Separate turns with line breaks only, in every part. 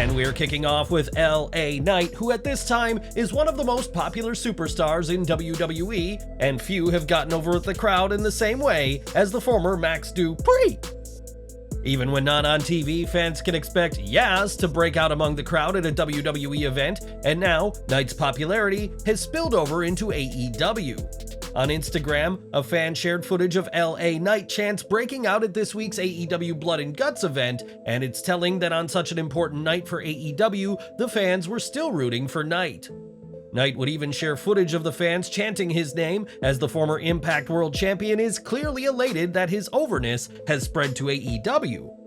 And we're kicking off with LA Knight, who at this time is one of the most popular superstars in WWE, and few have gotten over with the crowd in the same way as the former Max Dupree. Even when not on TV, fans can expect Yaz to break out among the crowd at a WWE event, and now Knight's popularity has spilled over into AEW. On Instagram, a fan shared footage of LA Knight chants breaking out at this week's AEW Blood and Guts event, and it's telling that on such an important night for AEW, the fans were still rooting for Knight. Knight would even share footage of the fans chanting his name, as the former Impact World Champion is clearly elated that his overness has spread to AEW.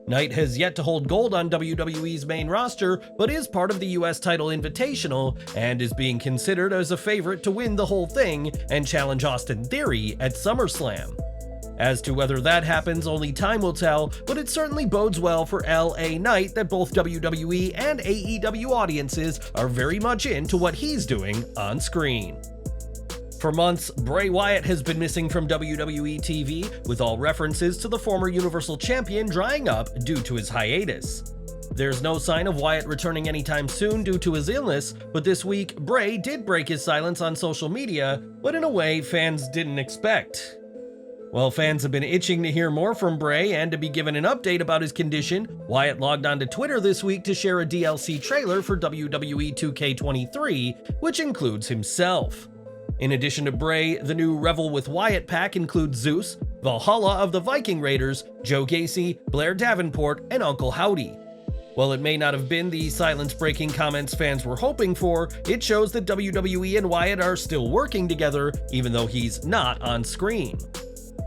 Knight has yet to hold gold on WWE's main roster, but is part of the US title invitational and is being considered as a favorite to win the whole thing and challenge Austin Theory at SummerSlam. As to whether that happens, only time will tell, but it certainly bodes well for LA Knight that both WWE and AEW audiences are very much into what he's doing on screen. For months, Bray Wyatt has been missing from WWE TV, with all references to the former Universal Champion drying up due to his hiatus. There's no sign of Wyatt returning anytime soon due to his illness, but this week, Bray did break his silence on social media, but in a way fans didn't expect. While fans have been itching to hear more from Bray and to be given an update about his condition, Wyatt logged onto Twitter this week to share a DLC trailer for WWE 2K23, which includes himself. In addition to Bray, the new Revel with Wyatt pack includes Zeus, Valhalla of the Viking Raiders, Joe Gacy, Blair Davenport, and Uncle Howdy. While it may not have been the silence-breaking comments fans were hoping for, it shows that WWE and Wyatt are still working together, even though he's not on screen.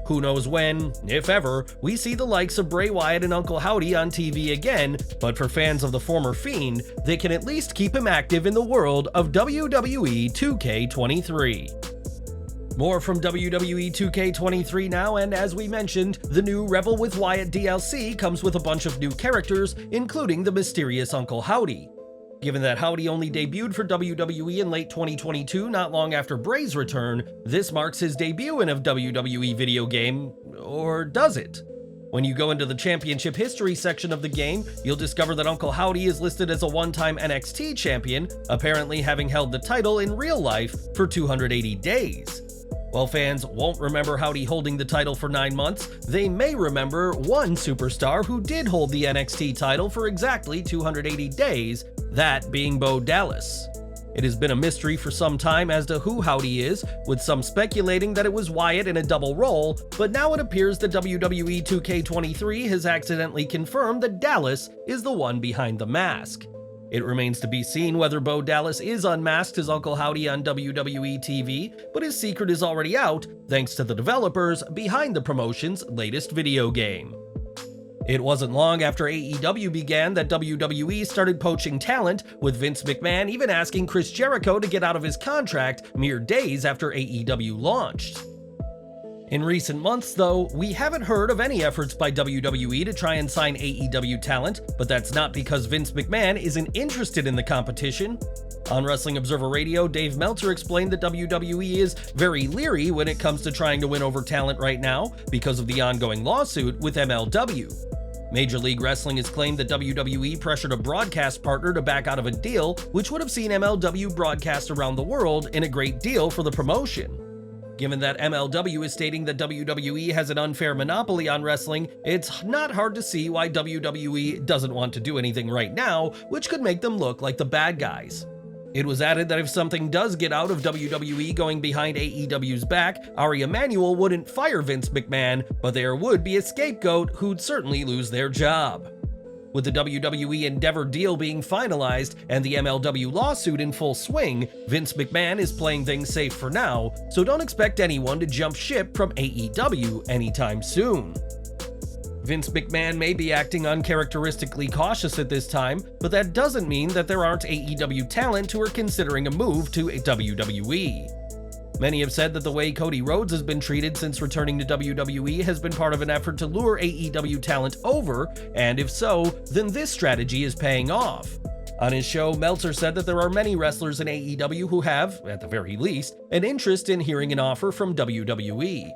Who knows when, if ever, we see the likes of Bray Wyatt and Uncle Howdy on TV again, but for fans of the former Fiend, they can at least keep him active in the world of WWE 2K23. More from WWE 2K23 now, and as we mentioned, the new Revel with Wyatt DLC comes with a bunch of new characters, including the mysterious Uncle Howdy. Given that Howdy only debuted for WWE in late 2022, not long after Bray's return, this marks his debut in a WWE video game, or does it? When you go into the championship history section of the game, you'll discover that Uncle Howdy is listed as a one-time NXT champion, apparently having held the title in real life for 280 days. While fans won't remember Howdy holding the title for 9 months, they may remember one superstar who did hold the NXT title for exactly 280 days, that being Bo Dallas. It has been a mystery for some time as to who Howdy is, with some speculating that it was Wyatt in a double role, but now it appears that WWE 2K23 has accidentally confirmed that Dallas is the one behind the mask. It remains to be seen whether Bo Dallas is unmasked as Uncle Howdy on WWE TV, but his secret is already out thanks to the developers behind the promotion's latest video game. It wasn't long after AEW began that WWE started poaching talent, with Vince McMahon even asking Chris Jericho to get out of his contract mere days after AEW launched. In recent months, though, we haven't heard of any efforts by WWE to try and sign AEW talent, but that's not because Vince McMahon isn't interested in the competition. On Wrestling Observer Radio, Dave Meltzer explained that WWE is very leery when it comes to trying to win over talent right now because of the ongoing lawsuit with MLW. Major League Wrestling has claimed that WWE pressured a broadcast partner to back out of a deal, which would have seen MLW broadcast around the world in a great deal for the promotion. Given that MLW is stating that WWE has an unfair monopoly on wrestling, it's not hard to see why WWE doesn't want to do anything right now, which could make them look like the bad guys. It was added that if something does get out of WWE going behind AEW's back, Ari Emanuel wouldn't fire Vince McMahon, but there would be a scapegoat who'd certainly lose their job. With the WWE Endeavor deal being finalized and the MLW lawsuit in full swing, Vince McMahon is playing things safe for now, so don't expect anyone to jump ship from AEW anytime soon. Vince McMahon may be acting uncharacteristically cautious at this time, but that doesn't mean that there aren't AEW talent who are considering a move to WWE. Many have said that the way Cody Rhodes has been treated since returning to WWE has been part of an effort to lure AEW talent over, and if so, then this strategy is paying off. On his show, Meltzer said that there are many wrestlers in AEW who have, at the very least, an interest in hearing an offer from WWE.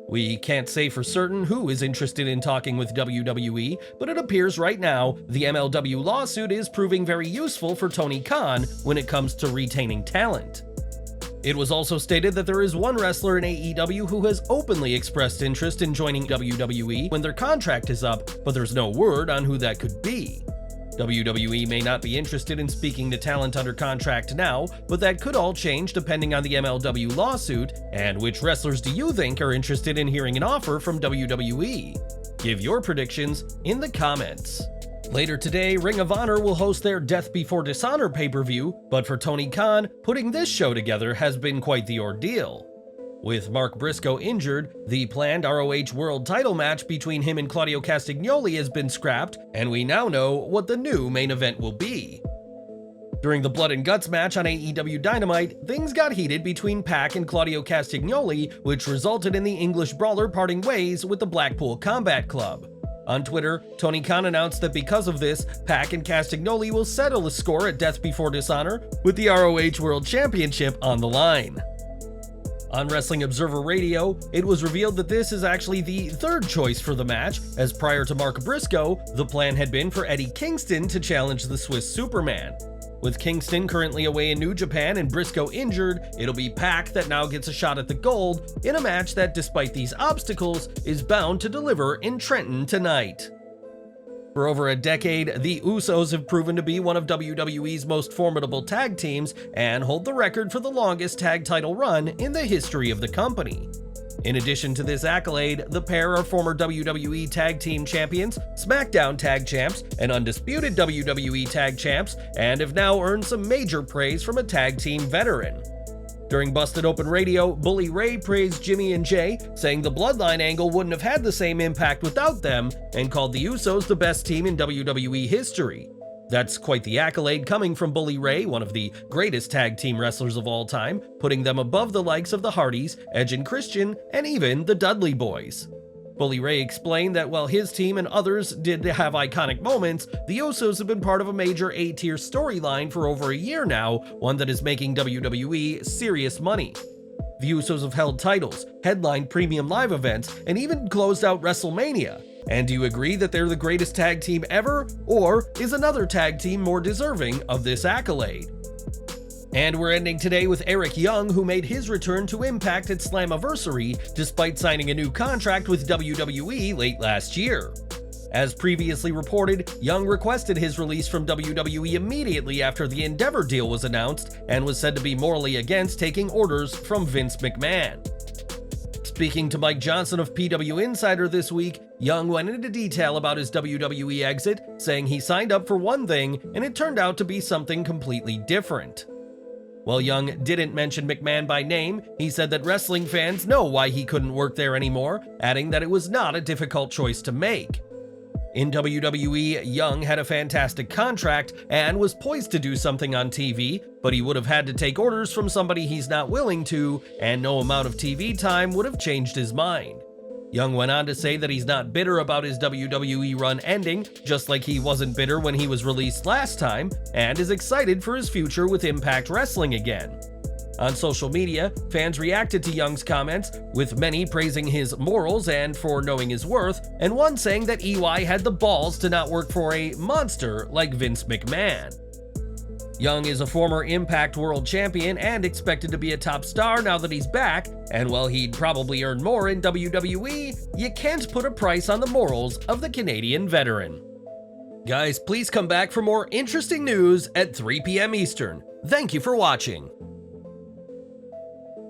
We can't say for certain who is interested in talking with WWE, but it appears right now the MLW lawsuit is proving very useful for Tony Khan when it comes to retaining talent. It was also stated that there is one wrestler in AEW who has openly expressed interest in joining WWE when their contract is up, but there's no word on who that could be. WWE may not be interested in speaking to talent under contract now, but that could all change depending on the MLW lawsuit. And which wrestlers do you think are interested in hearing an offer from WWE? Give your predictions in the comments. Later today, Ring of Honor will host their Death Before Dishonor pay-per-view, but for Tony Khan, putting this show together has been quite the ordeal. With Mark Briscoe injured, the planned ROH World title match between him and Claudio Castagnoli has been scrapped, and we now know what the new main event will be. During the Blood and Guts match on AEW Dynamite, things got heated between Pac and Claudio Castagnoli, which resulted in the English Brawler parting ways with the Blackpool Combat Club. On Twitter, Tony Khan announced that because of this, Pac and Castagnoli will settle the score at Death Before Dishonor, with the ROH World Championship on the line. On Wrestling Observer Radio, it was revealed that this is actually the third choice for the match, as prior to Mark Briscoe, the plan had been for Eddie Kingston to challenge the Swiss Superman. With Kingston currently away in New Japan and Briscoe injured, it'll be Pac that now gets a shot at the gold in a match that, despite these obstacles, is bound to deliver in Trenton tonight. For over a decade, the Usos have proven to be one of WWE's most formidable tag teams and hold the record for the longest tag title run in the history of the company. In addition to this accolade, the pair are former WWE Tag Team Champions, SmackDown Tag Champs, and undisputed WWE Tag Champs, and have now earned some major praise from a tag team veteran. During Busted Open Radio, Bully Ray praised Jimmy and Jay, saying the Bloodline angle wouldn't have had the same impact without them, and called the Usos the best team in WWE history. That's quite the accolade coming from Bully Ray, one of the greatest tag team wrestlers of all time, putting them above the likes of the Hardys, Edge and Christian, and even the Dudley Boys. Bully Ray explained that while his team and others did have iconic moments, the Usos have been part of a major A-tier storyline for over a year now, one that is making WWE serious money. The Usos have held titles, headlined premium live events, and even closed out WrestleMania. And do you agree that they're the greatest tag team ever, or is another tag team more deserving of this accolade? And we're ending today with Eric Young, who made his return to Impact at Slammiversary despite signing a new contract with WWE late last year. As previously reported, Young requested his release from WWE immediately after the Endeavor deal was announced and was said to be morally against taking orders from Vince McMahon. Speaking to Mike Johnson of PW Insider this week, Young went into detail about his WWE exit, saying he signed up for one thing and it turned out to be something completely different. While Young didn't mention McMahon by name, he said that wrestling fans know why he couldn't work there anymore, adding that it was not a difficult choice to make. In WWE, Young had a fantastic contract and was poised to do something on TV, but he would have had to take orders from somebody he's not willing to, and no amount of TV time would have changed his mind. Young went on to say that he's not bitter about his WWE run ending, just like he wasn't bitter when he was released last time, and is excited for his future with Impact Wrestling again. On social media, fans reacted to Young's comments, with many praising his morals and for knowing his worth, and one saying that EY had the balls to not work for a monster like Vince McMahon. Young is a former Impact World Champion and expected to be a top star now that he's back, and while he'd probably earn more in WWE, you can't put a price on the morals of the Canadian veteran. Guys, please come back for more interesting news at 3 p.m. Eastern. Thank you for watching.